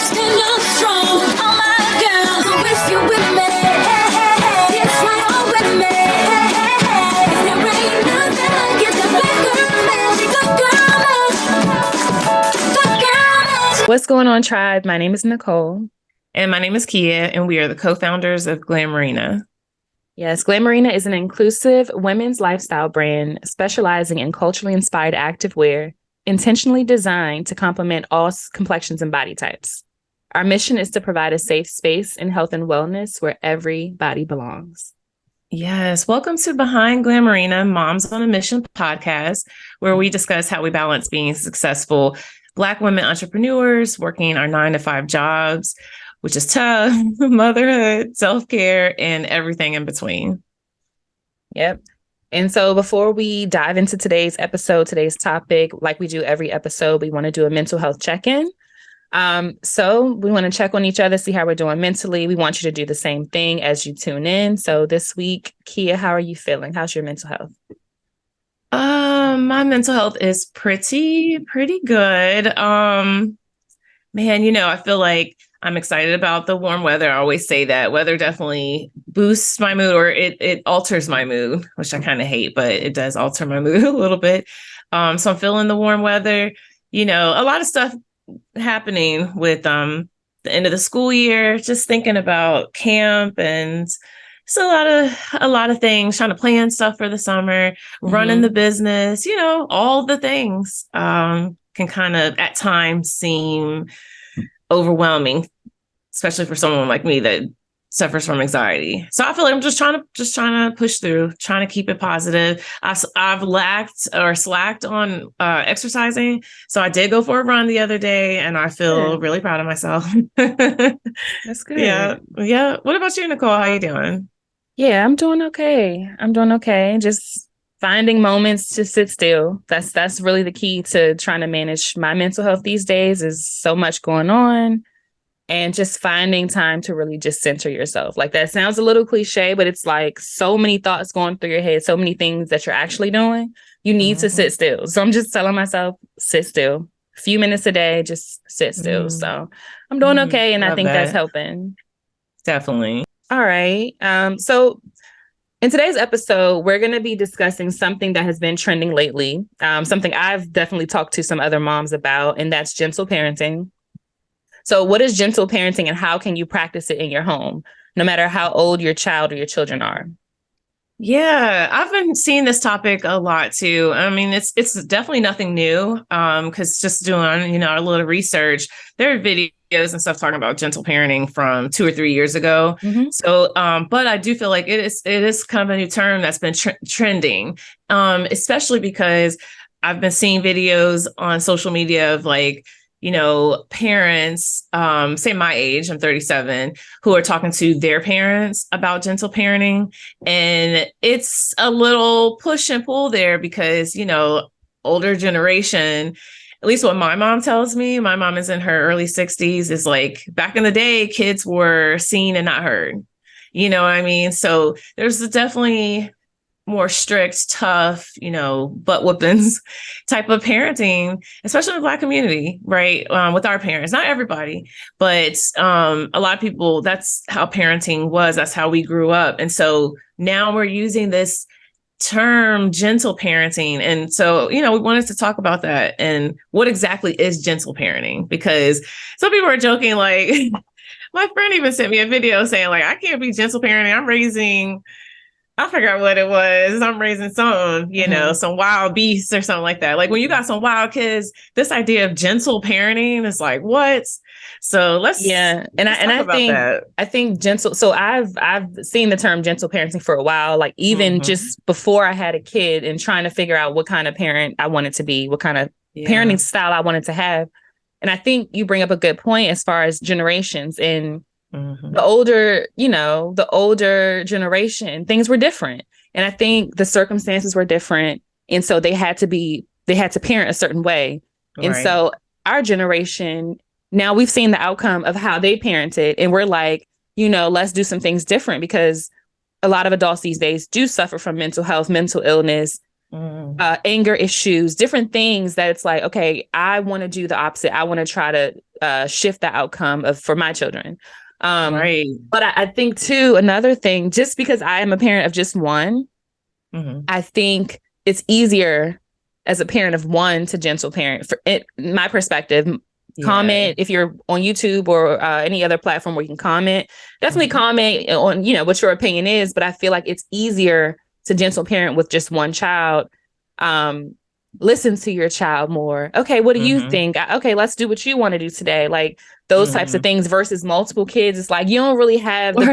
stand up strong. All my girls, so if you're with me, it's right on with me. There ain't nothing like it. The black girl magic, good girl magic. What's going on, tribe? My name is Nicole. And my name is Kia, and we are the co-founders of Glamourina. Yes, Glamourina is an inclusive women's lifestyle brand specializing in culturally inspired activewear, intentionally designed to complement all complexions and body types. Our mission is to provide a safe space in health and wellness where every body belongs. Yes, welcome to Behind Glamourina, Moms on a Mission podcast, where we discuss how we balance being successful Black women entrepreneurs, working our 9-to-5 jobs, which is tough, motherhood, self-care, and everything in between. Yep. And so before we dive into today's episode, today's topic, like we do every episode, we want to do a mental health check-in. So we want to check on each other, see how we're doing mentally. We want you to do the same thing as you tune in. So this week, Kia, how are you feeling? How's your mental health? My mental health is pretty good. Man, I feel like I'm excited about the warm weather. I always say that weather definitely boosts my mood, or it alters my mood, which I kind of hate, but it does alter my mood a little bit. So I'm feeling the warm weather, a lot of stuff happening with the end of the school year, just thinking about camp, and it's a lot of things, trying to plan stuff for the summer, running the business, all the things can kind of at times seem overwhelming, especially for someone like me that suffers from anxiety. So I feel like I'm just trying to push through, trying to keep it positive. I've slacked on exercising. So I did go for a run the other day, and I feel really proud of myself. That's good. Yeah. What about you, Nicole? How you doing? Yeah, I'm doing okay. Just finding moments to sit still. That's really the key to trying to manage my mental health these days. Is so much going on, and just finding time to really just center yourself. Like, that sounds a little cliche, but it's like so many thoughts going through your head, so many things that you're actually doing. You need to sit still. So I'm just telling myself, sit still. A few minutes a day, just sit still. So I'm doing okay, and I think that's helping. Definitely. All right. So in today's episode, we're going to be discussing something that has been trending lately, something I've definitely talked to some other moms about, and that's gentle parenting. So what is gentle parenting, and how can you practice it in your home, no matter how old your child or your children are? Yeah, I've been seeing this topic a lot too. I mean, it's definitely nothing new, because just doing, a little research, there are videos and stuff talking about gentle parenting from 2 or 3 years ago. So, but I do feel like it is kind of a new term that's been trending, especially because I've been seeing videos on social media of parents, say my age, I'm 37, who are talking to their parents about gentle parenting. And it's a little push and pull there because, older generation, at least what my mom tells me, my mom is in her early 60s, is like, back in the day, kids were seen and not heard. You know what I mean? So there's definitely more strict, tough, butt whoopings type of parenting, especially in the Black community, right? With our parents, not everybody, but a lot of people, that's how parenting was. That's how we grew up. And so now we're using this term, gentle parenting. And so, we wanted to talk about that and what exactly is gentle parenting, because some people are joking, like, my friend even sent me a video saying, like, I can't be gentle parenting. I forgot what it was. I'm raising some, some wild beasts or something like that. Like, when you got some wild kids, this idea of gentle parenting is like, what? So let's I think gentle. So I've seen the term gentle parenting for a while, like even just before I had a kid, and trying to figure out what kind of parent I wanted to be, what kind of parenting style I wanted to have. And I think you bring up a good point as far as generations. And the older generation, things were different. And I think the circumstances were different. And so they had to parent a certain way. Right. And so our generation, now we've seen the outcome of how they parented, and we're like, let's do some things different, because a lot of adults these days do suffer from mental health, mental illness, anger issues, different things that it's like, okay, I want to do the opposite. I want to try to shift the outcome for my children. Right. But I think too, another thing, just because I am a parent of just one, I think it's easier as a parent of one to gentle parent. For it, my perspective, comment if you're on YouTube or any other platform where you can comment. Definitely comment on, what your opinion is. But I feel like it's easier to gentle parent with just one child. Listen to your child more. Okay, what do you think? Okay, let's do what you want to do today. Like those types of things versus multiple kids. It's like you don't really have the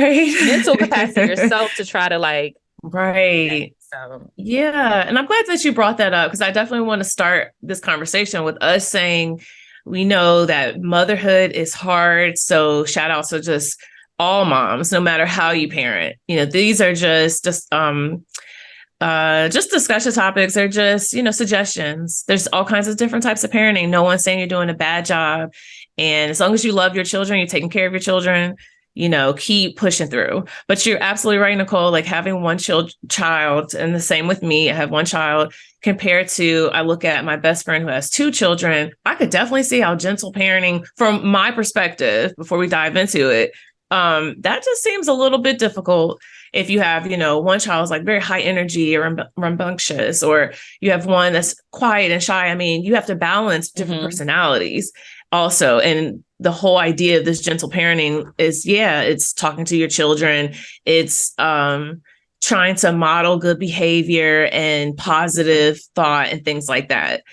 mental capacity yourself to try to like. Right. So yeah. And I'm glad that you brought that up because I definitely want to start this conversation with us saying we know that motherhood is hard. So shout out to just all moms, no matter how you parent. These are just discussion topics. They're just, suggestions. There's all kinds of different types of parenting. No one's saying you're doing a bad job. And as long as you love your children, you're taking care of your children, keep pushing through. But you're absolutely right, Nicole, like having one child, and the same with me, I have one child compared to, I look at my best friend who has two children. I could definitely see how gentle parenting from my perspective, before we dive into it, that just seems a little bit difficult. If you have, one child's like very high energy or rambunctious, or you have one that's quiet and shy. I mean, you have to balance different personalities also. And the whole idea of this gentle parenting is, it's talking to your children. It's trying to model good behavior and positive thought and things like that.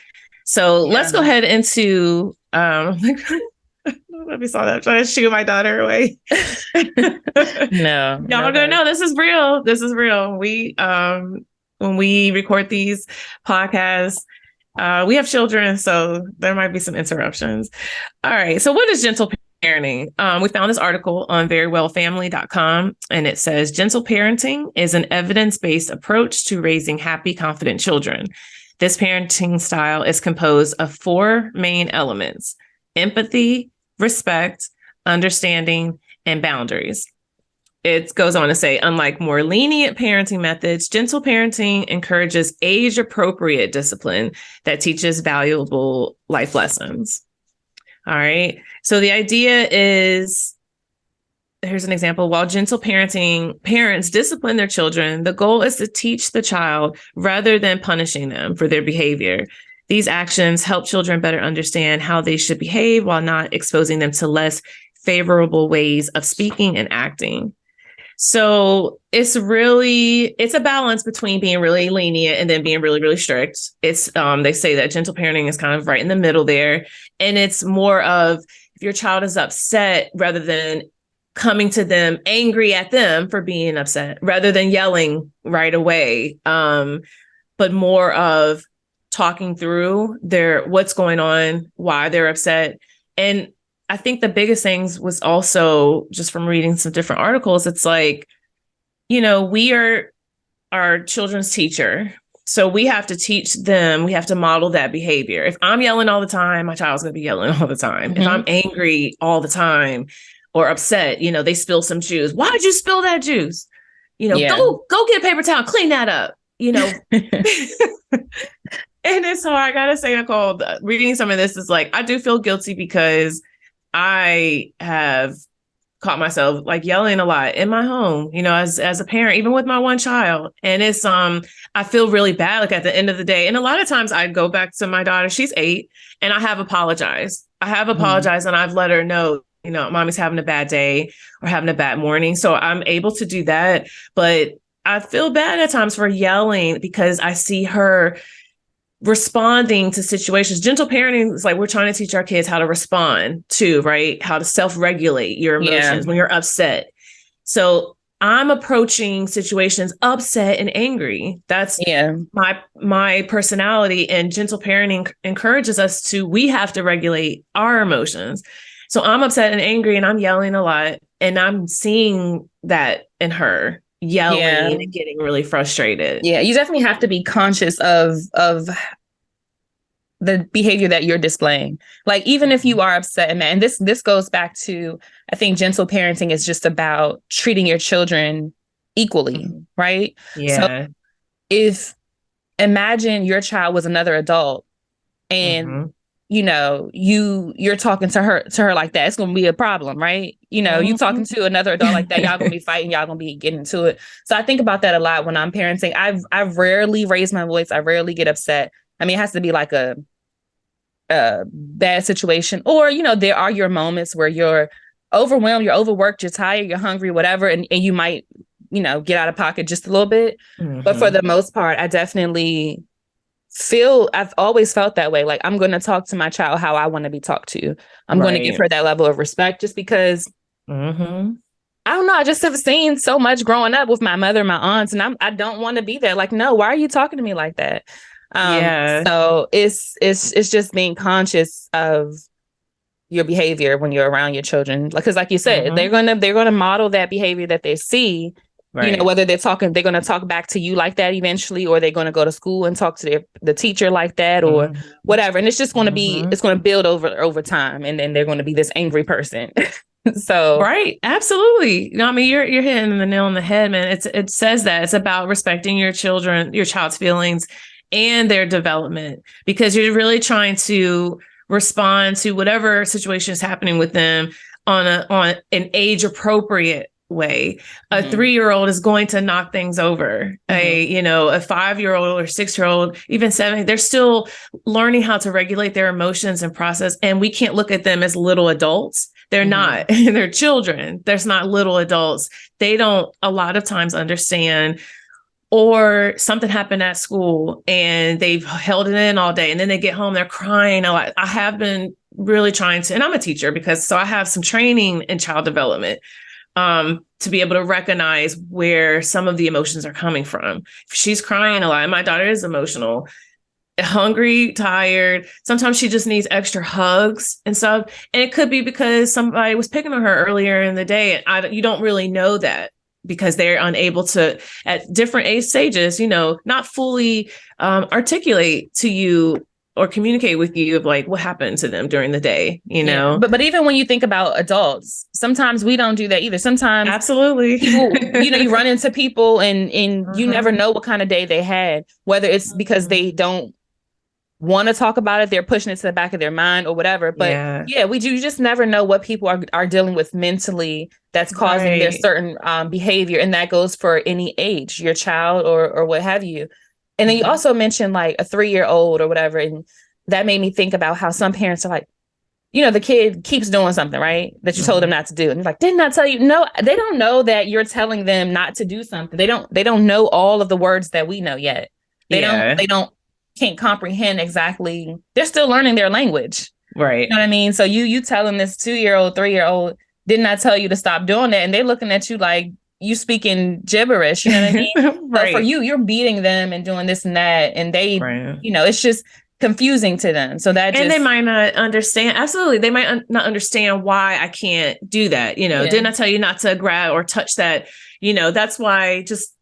So let's go ahead into, let me saw that. I'm trying to shoo my daughter away. No. Y'all gonna know this is real. This is real. We when we record these podcasts, we have children, so there might be some interruptions. All right. So what is gentle parenting? We found this article on verywellfamily.com, and it says gentle parenting is an evidence-based approach to raising happy, confident children. This parenting style is composed of 4 main elements: empathy, respect, understanding, and boundaries. It goes on to say, unlike more lenient parenting methods, gentle parenting encourages age-appropriate discipline that teaches valuable life lessons. All right. So the idea is, here's an example. While gentle parenting parents discipline their children, the goal is to teach the child rather than punishing them for their behavior. These actions help children better understand how they should behave while not exposing them to less favorable ways of speaking and acting. So it's a balance between being really lenient and then being really, really strict. It's they say that gentle parenting is kind of right in the middle there. And it's more of, if your child is upset, rather than coming to them angry at them for being upset, rather than yelling right away, but more of talking through what's going on, why they're upset. And I think the biggest things was also, just from reading some different articles, it's like, we are our children's teacher. So we have to teach them, we have to model that behavior. If I'm yelling all the time, my child's going to be yelling all the time. If I'm angry all the time or upset, they spill some juice. Why did you spill that juice? Go get a paper towel, clean that up, And it's hard. I gotta say, Nicole, reading some of this is like, I do feel guilty because I have caught myself like yelling a lot in my home, as a parent, even with my one child. And it's, I feel really bad, like at the end of the day. And a lot of times I go back to my daughter, she's 8, and I have apologized. And I've let her know, mommy's having a bad day or having a bad morning. So I'm able to do that. But I feel bad at times for yelling because I see her responding to situations. Gentle parenting is like, we're trying to teach our kids how to respond to, right? How to self-regulate your emotions when you're upset. So I'm approaching situations upset and angry. That's my personality, and gentle parenting encourages us we have to regulate our emotions. So I'm upset and angry and I'm yelling a lot, and I'm seeing that in her. Yelling and getting really frustrated. Yeah, you definitely have to be conscious of the behavior that you're displaying. Like, even if you are upset and mad, and this goes back to, I think gentle parenting is just about treating your children equally, right? Yeah. So if imagine your child was another adult and Mhm. you're talking to her like that. It's gonna be a problem, right? You talking to another adult like that, y'all gonna be fighting, y'all gonna be getting into it. So I think about that a lot when I'm parenting. I've rarely raised my voice. I rarely get upset. I mean, it has to be like a bad situation, or there are your moments where you're overwhelmed, you're overworked, you're tired, you're hungry, whatever, and you might get out of pocket just a little bit. But for Mhm. the most part, I've always felt that way. Like, I'm going to talk to my child how I want to be talked to. I'm going to give Right. her that level of respect, just because Mhm. I don't know. I just have seen so much growing up with my mother, my aunts, and I don't want to be there. Like, no, why are you talking to me like that? Yeah. So it's just being conscious of your behavior when you're around your children. Because like you said, Mhm. they're gonna model that behavior that they see. Right. Whether they're gonna talk back to you like that eventually, or they're gonna go to school and talk to the teacher like that, or Mhm. whatever. And it's just gonna be Mhm. it's gonna build over time, and then they're gonna be this angry person. So Right. Absolutely. I mean, you're hitting the nail on the head, man. It says that it's about respecting your child's feelings and their development, because you're really trying to respond to whatever situation is happening with them on an age appropriate way. A mhm, 3-year-old is going to knock things over. mhm, A 5-year-old or 6-year-old, even 7, they're still learning how to regulate their emotions and process. And we can't look at them as little adults. They're mhm, not. They're children. There's not little adults. They don't a lot of times understand, or something happened at school and they've held it in all day, and then they get home, they're crying. I have been really trying to, and I'm a teacher, so I have some training in child development, to be able to recognize where some of the emotions are coming from. If she's crying a lot, and my daughter is emotional, hungry, tired. Sometimes she just needs extra hugs and stuff. And it could be because somebody was picking on her earlier in the day. And you don't really know that, because they're unable to, at different age stages, not fully articulate to you or communicate with you of like what happened to them during the day, yeah. But even when you think about adults, sometimes we don't do that either. Sometimes Absolutely. people, you run into people and you never Uh-huh. know what kind of day they had, whether it's because they don't want to talk about it, they're pushing it to the back of their mind or whatever. But Yeah. yeah, we do. You just never know what people are dealing with mentally that's causing their Right. certain behavior. And that goes for any age, your child or what have you. And then you Mhm. also mentioned like a 3-year-old or whatever. And that made me think about how some parents are like, the kid keeps doing something, right? That you told them Mhm. not to do. And you're like, didn't I tell you? No, they don't know that you're telling them not to do something. They don't know all of the words that we know yet. Yeah. They don't can't comprehend exactly. They're still learning their language. You Right. know what I mean? So you telling this 2-year-old, 3-year-old, didn't I tell you to stop doing that? And they're looking at you like you speaking gibberish. You know what I mean? So for Right. you, you're beating them and doing this and that. And they, Right. it's just confusing to them. So that And they just, might not understand. Absolutely. They might not understand why I can't do that. yeah. Didn't I tell you not to grab or touch that? That's why, just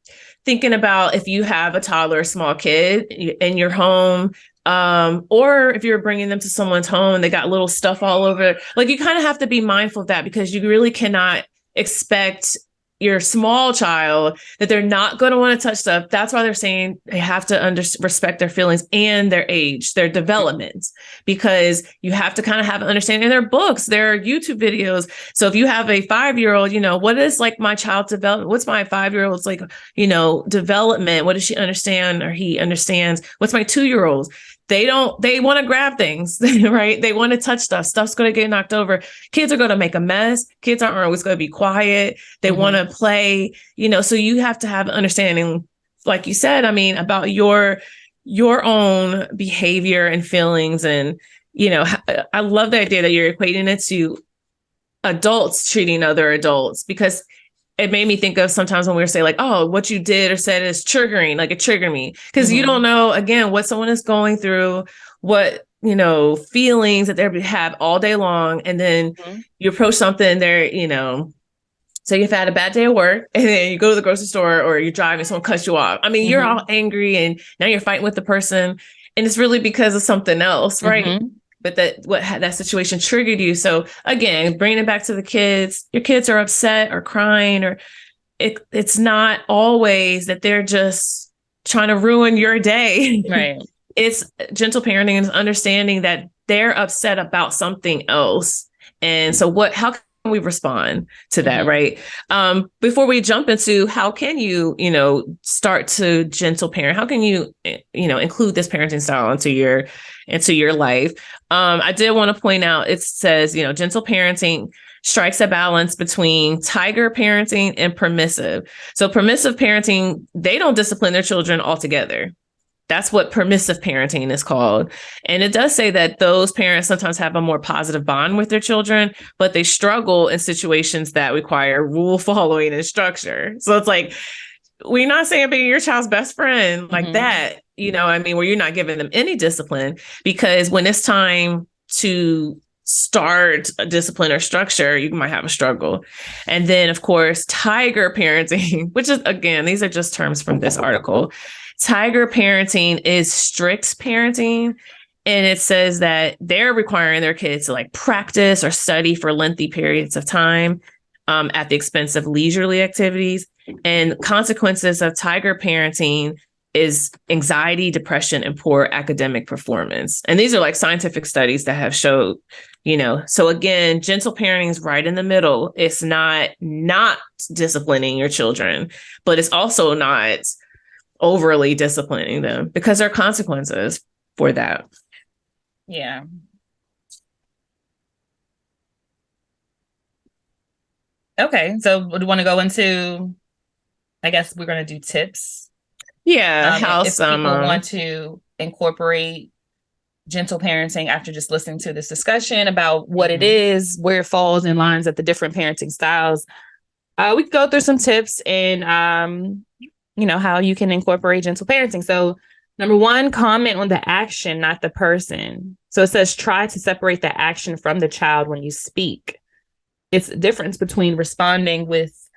thinking about if you have a toddler, a small kid in your home, or if you're bringing them to someone's home and they got little stuff all over, like, you kind of have to be mindful of that, because you really cannot expect your small child that they're not going to want to touch stuff. That's why they're saying they have to respect their feelings and their age, their development, because you have to kind of have an understanding. Their books, their YouTube videos. So if you have a 5-year-old, what is like my child's development? What's my 5-year-old's like, development? What does she understand or he understands? What's my 2-year-old's? They want to grab things, right? They want to touch stuff. Stuff's going to get knocked over. Kids are going to make a mess. Kids aren't always going to be quiet. They want to play, so you have to have understanding, like you said, I mean, about your own behavior and feelings. And, I love the idea that you're equating it to adults treating other adults, because it made me think of sometimes when we were saying like, oh, what you did or said is triggering, like it triggered me. Because you don't know, again, what someone is going through, what, feelings that they have all day long. And then you approach something there, so you've had a bad day at work and then you go to the grocery store or you're driving, someone cuts you off. I mean, you're all angry and now you're fighting with the person, and it's really because of something else, right? But that situation triggered you. So again, bringing it back to the kids, your kids are upset or crying, or it's not always that they're just trying to ruin your day. Right. It's gentle parenting is understanding that they're upset about something else. And so how can we respond to that? Right. Before we jump into how can you, start to gentle parent, how can you, include this parenting style into your life? I did want to point out, it says, gentle parenting strikes a balance between tiger parenting and permissive. So permissive parenting, they don't discipline their children altogether. That's what permissive parenting is called. And it does say that those parents sometimes have a more positive bond with their children, but they struggle in situations that require rule following and structure. So it's like, we're not saying being your child's best friend like that, where you're not giving them any discipline, because when it's time to start a discipline or structure, you might have a struggle. And then, of course, tiger parenting, which is, again, these are just terms from this article. Tiger parenting is strict parenting. And it says that they're requiring their kids to practice or study for lengthy periods of time at the expense of leisurely activities. And consequences of tiger parenting is anxiety, depression, and poor academic performance. And these are scientific studies that have showed, so again, gentle parenting is right in the middle. It's not disciplining your children, but it's also not overly disciplining them, because there are consequences for that. Yeah. Okay. So do you want to go into, I guess we're going to do tips. Yeah. If people want to incorporate gentle parenting after just listening to this discussion about what it is, where it falls in lines of the different parenting styles, we can go through some tips and, how you can incorporate gentle parenting. So number one, comment on the action, not the person. So it says, try to separate the action from the child when you speak. It's a difference between responding with,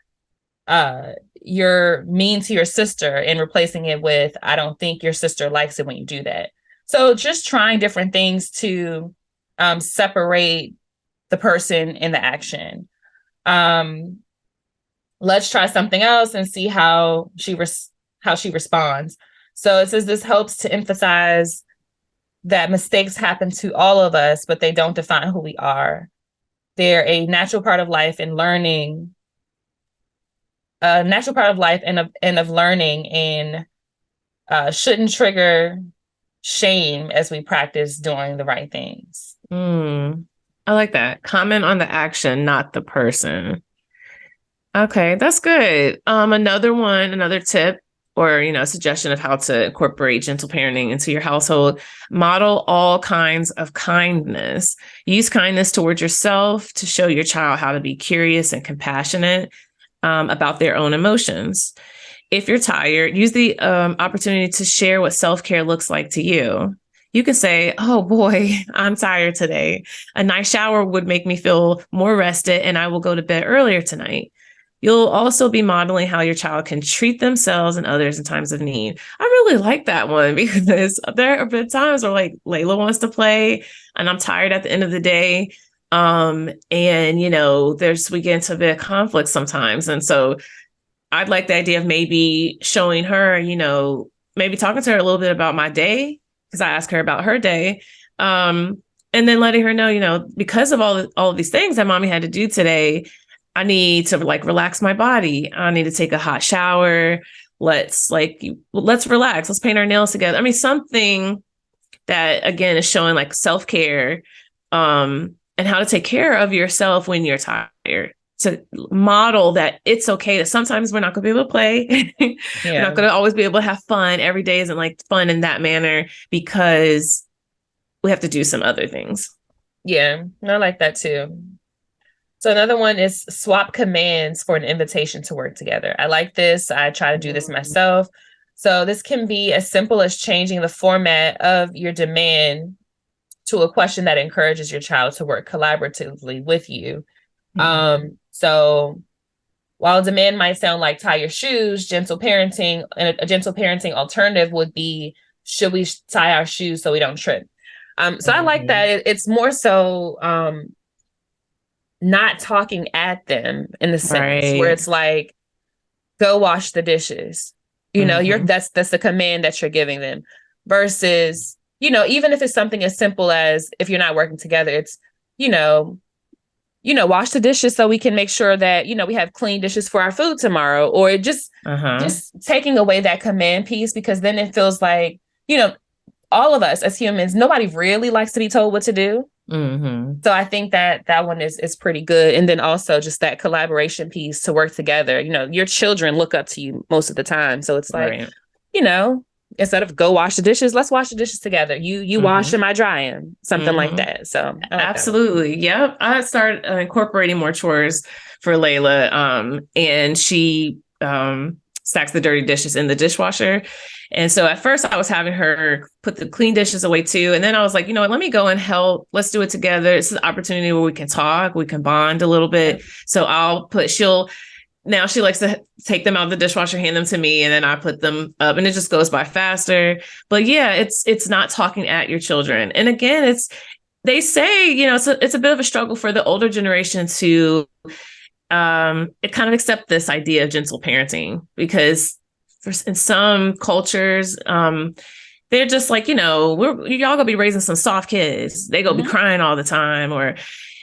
you're mean to your sister and replacing it with, I don't think your sister likes it when you do that. So just trying different things to separate the person in the action. Let's try something else and see how she responds. So it says this helps to emphasize that mistakes happen to all of us, but they don't define who we are. They're a natural part of life and learning. A natural part of life and of learning, and shouldn't trigger shame as we practice doing the right things. I like that. Comment on the action, not the person. Okay, that's good. Another tip or, a suggestion of how to incorporate gentle parenting into your household: model all kinds of kindness. Use kindness towards yourself to show your child how to be curious and compassionate about their own emotions. If you're tired, use the opportunity to share what self-care looks like to you. You can say, oh boy, I'm tired today. A nice shower would make me feel more rested, and I will go to bed earlier tonight. You'll also be modeling how your child can treat themselves and others in times of need. I really like that one, because there have been times where Layla wants to play and I'm tired at the end of the day. And we get into a bit of conflict sometimes. And so I'd like the idea of maybe showing her, maybe talking to her a little bit about my day, because I asked her about her day. And then letting her know, because of all of these things that mommy had to do today, I need to relax my body. I need to take a hot shower. Let's relax. Let's paint our nails together. I mean, something that again is showing self-care, and how to take care of yourself when you're tired. To model that it's okay that sometimes we're not going to be able to play. We're not going to always be able to have fun. Every day isn't fun in that manner, because we have to do some other things. Yeah, I like that too. So another one is swap commands for an invitation to work together. I like this. I try to do this myself. So this can be as simple as changing the format of your demand to a question that encourages your child to work collaboratively with you. So while demand might sound like tie your shoes, gentle parenting, and a gentle parenting alternative would be, should we tie our shoes so we don't trip? So I like that. It's more so not talking at them in the sense where it's go wash the dishes. That's the command that you're giving them versus, even if it's something as simple as if you're not working together, it's, wash the dishes so we can make sure that, we have clean dishes for our food tomorrow, or just taking away that command piece, because then it feels like, all of us as humans, nobody really likes to be told what to do. So I think that one is pretty good. And then also just that collaboration piece to work together. Your children look up to you most of the time. So it's like, instead of go wash the dishes, let's wash the dishes together. You wash them, I dry them, something like that. So I like absolutely. Yep. I started incorporating more chores for Layla. And she stacks the dirty dishes in the dishwasher. And so at first I was having her put the clean dishes away too. And then I was like, let me go and help. Let's do it together. It's an opportunity where we can talk, we can bond a little bit. So now she likes to take them out of the dishwasher, hand them to me, and then I put them up, and it just goes by faster. But yeah, it's not talking at your children. And again, they say, it's a bit of a struggle for the older generation to kind of accept this idea of gentle parenting, because in some cultures, they're just like, y'all gonna be raising some soft kids. They gonna be crying all the time.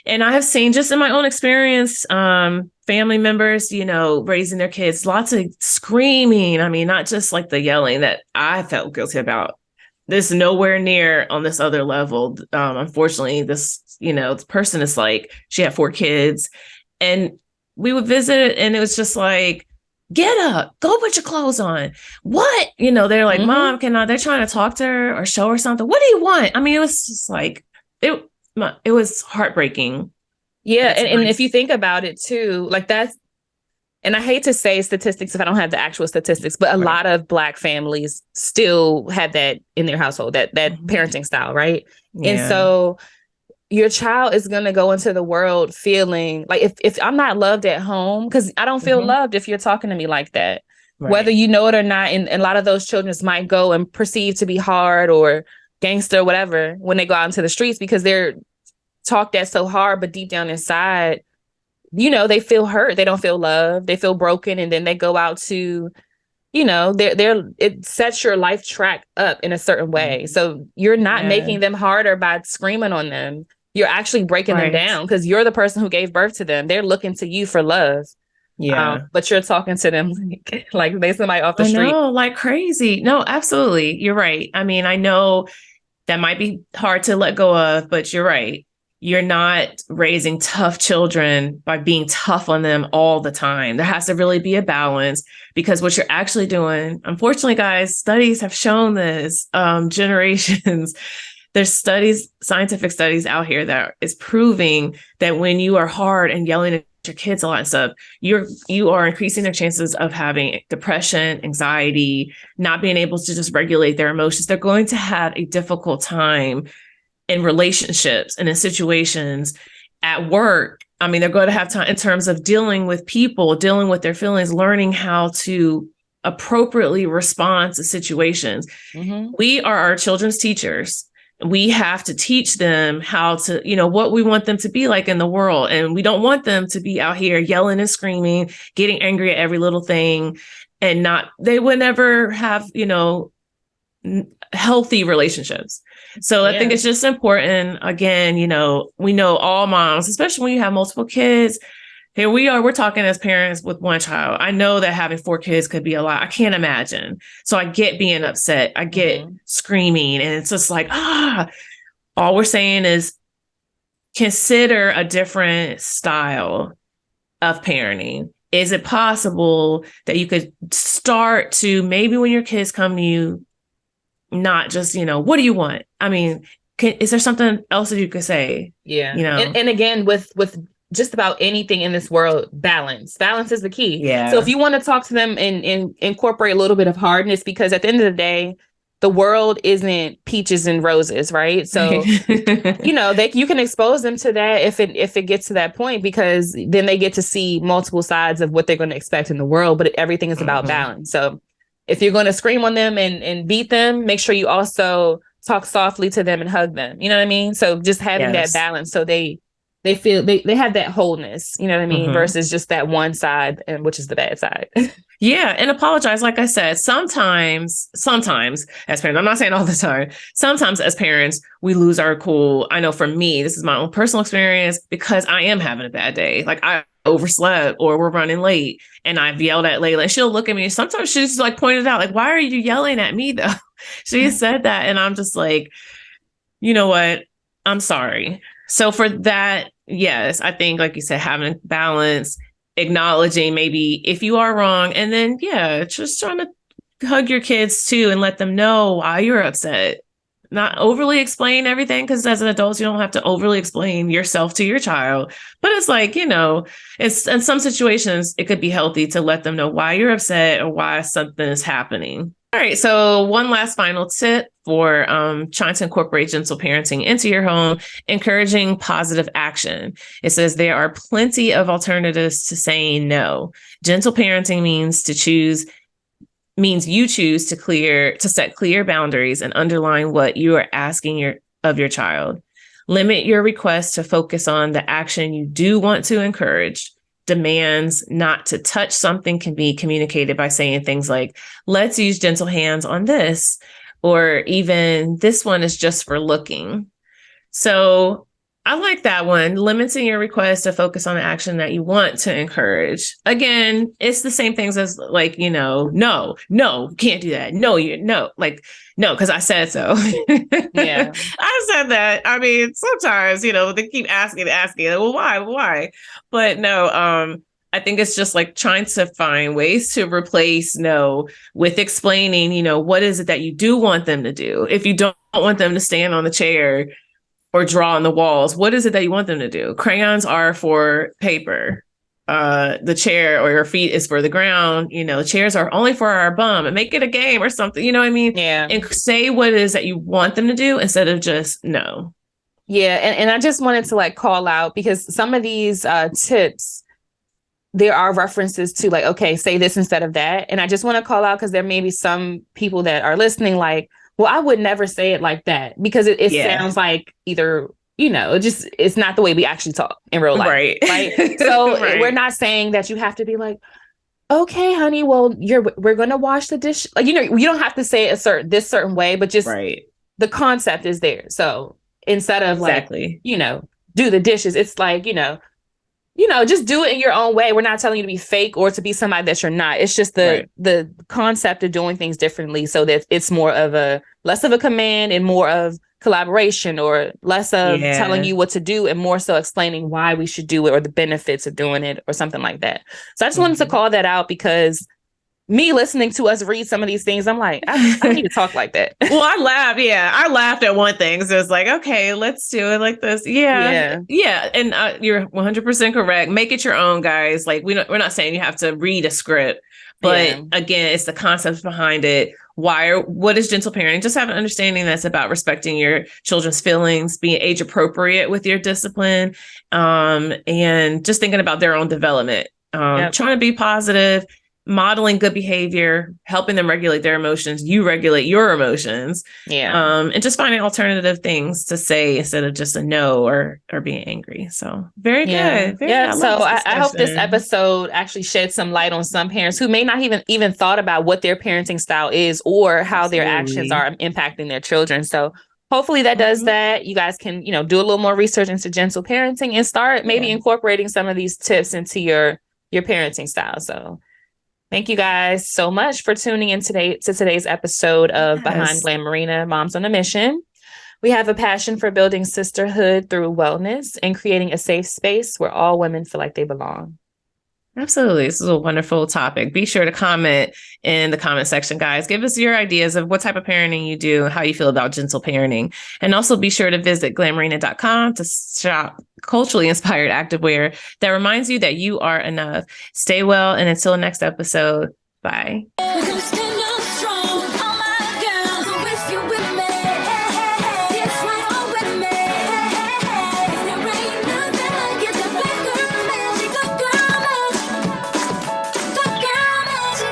And I have seen just in my own experience, family members, raising their kids, lots of screaming. I mean, not just like the yelling that I felt guilty about. This nowhere near on this other level. Unfortunately, this person is like, she had 4 kids, and we would visit, and it was just like, get up, go put your clothes on. What? They're like, Mom, they're trying to talk to her or show her something. What do you want? I mean, it was just like, it was heartbreaking. Yeah. And if you think about it too, like that's, and I hate to say statistics if I don't have the actual statistics, but a lot of Black families still have that in their household, that parenting style. Right. Yeah. And so your child is going to go into the world feeling like, if I'm not loved at home, because I don't feel loved if you're talking to me like that, whether you know it or not. And a lot of those children might go and perceive to be hard or gangster or whatever when they go out into the streets, because they're talked at so hard, but deep down inside, they feel hurt. They don't feel loved. They feel broken. And then they go out to, it sets your life track up in a certain way. So you're not making them harder by screaming on them. You're actually breaking them down, because you're the person who gave birth to them. They're looking to you for love. Yeah. But you're talking to them like they somebody off the street. Like crazy. No, absolutely. You're right. I mean, I know that might be hard to let go of, but you're right. You're not raising tough children by being tough on them all the time. There has to really be a balance, because what you're actually doing, unfortunately, guys, studies have shown this, generations. There's scientific studies out here that is proving that when you are hard and yelling at your kids a lot and stuff, you are increasing their chances of having depression, anxiety, not being able to just regulate their emotions. They're going to have a difficult time in relationships and in situations at work. I mean, they're going to have time in terms of dealing with people, dealing with their feelings, learning how to appropriately respond to situations. We are our children's teachers. We have to teach them how to, what we want them to be like in the world. And we don't want them to be out here yelling and screaming, getting angry at every little thing, and they would never have, healthy relationships. So I think it's just important. Again, we know all moms, especially when you have multiple kids. Here we are, we're talking as parents with one child. I know that having 4 kids could be a lot. I can't imagine. So I get being upset. I get screaming, and it's just like, all we're saying is consider a different style of parenting. Is it possible that you could start to, maybe when your kids come to you, not just, what do you want? I mean, is there something else that you could say? Yeah. And again, with just about anything in this world, balance is the key. Yeah. So if you want to talk to them and incorporate a little bit of hardness, because at the end of the day, the world isn't peaches and roses, right? So, you can expose them to that if it gets to that point, because then they get to see multiple sides of what they're going to expect in the world, but everything is about balance. So if you're going to scream on them and beat them, make sure you also talk softly to them and hug them. You know what I mean? So just having that balance, so they they feel they have that wholeness, you know what I mean? Mhm. Versus just that one side, and which is the bad side. Yeah. And apologize. Like I said, sometimes as parents, I'm not saying all the time, sometimes as parents, we lose our cool. I know for me, this is my own personal experience because I am having a bad day. Like I overslept or we're running late and I've yelled at Layla and she'll look at me. Sometimes she's like pointed out, like, why are you yelling at me though? She said that. And I'm just like, you know what? I'm sorry. So for that, yes, I think, like you said, having balance, acknowledging maybe if you are wrong, and then, yeah, just trying to hug your kids too and let them know why you're upset. Not overly explain everything, because as an adult, you don't have to overly explain yourself to your child. But it's like, it's in some situations, it could be healthy to let them know why you're upset or why something is happening. All right. So one last final tip for trying to incorporate gentle parenting into your home, encouraging positive action. It says there are plenty of alternatives to saying no. Gentle parenting means you choose to set clear boundaries and underline what you are asking of your child. Limit your request to focus on the action you do want to encourage. Demands not to touch something can be communicated by saying things like, let's use gentle hands on this, or even this one is just for looking. So I like that one, limiting your request to focus on the action that you want to encourage. Again, it's the same things as like, no, can't do that. No, because I said so. Yeah. I said that. I mean, sometimes, they keep asking, well, why? But no, I think it's just like trying to find ways to replace no with explaining, what is it that you do want them to do? If you don't want them to stand on the chair or draw on the walls, what is it that you want them to do? Crayons are for paper. The chair or your feet is for the ground. Chairs are only for our bum, and make it a game or something. You know what I mean? Yeah. And say what it is that you want them to do instead of just no. Yeah. And I just wanted to like call out, because some of these tips, there are references to like, okay, say this instead of that. And I just want to call out because there may be some people that are listening like, well, I would never say it like that, because it sounds like either, it's not the way we actually talk in real life. Right. So Right. We're not saying that you have to be like, okay, honey, well, we're going to wash the dish. Like, you don't have to say it this certain way, but just the concept is there. So instead of like, do the dishes, it's like, just do it in your own way. We're not telling you to be fake or to be somebody that you're not. It's just the concept of doing things differently, so that it's less of a command and more of collaboration, or less of telling you what to do and more so explaining why we should do it or the benefits of doing it or something like that. So I just wanted to call that out, because me listening to us read some of these things, I'm like, I need to talk like that. Well, I laughed. Yeah, I laughed at one thing. So it's like, okay, let's do it like this. Yeah. And you're 100% correct. Make it your own, guys. Like we're not saying you have to read a script, but again, it's the concepts behind it. What is gentle parenting? Just have an understanding that's about respecting your children's feelings, being age appropriate with your discipline, and just thinking about their own development. Trying to be positive, modeling good behavior, helping them regulate their emotions. You regulate your emotions. And just finding alternative things to say instead of just a no or being angry. So very good. So I hope this episode actually shed some light on some parents who may not even thought about what their parenting style is or how their actions are impacting their children. So hopefully that does that. You guys can, do a little more research into gentle parenting and start maybe incorporating some of these tips into your parenting style. So thank you guys so much for tuning in to today's episode of Behind Glamourina, Moms on a Mission. We have a passion for building sisterhood through wellness and creating a safe space where all women feel like they belong. Absolutely. This is a wonderful topic. Be sure to comment in the comment section, guys. Give us your ideas of what type of parenting you do, how you feel about gentle parenting. And also be sure to visit glamourina.com to shop culturally inspired activewear that reminds you that you are enough. Stay well. And until next episode, bye.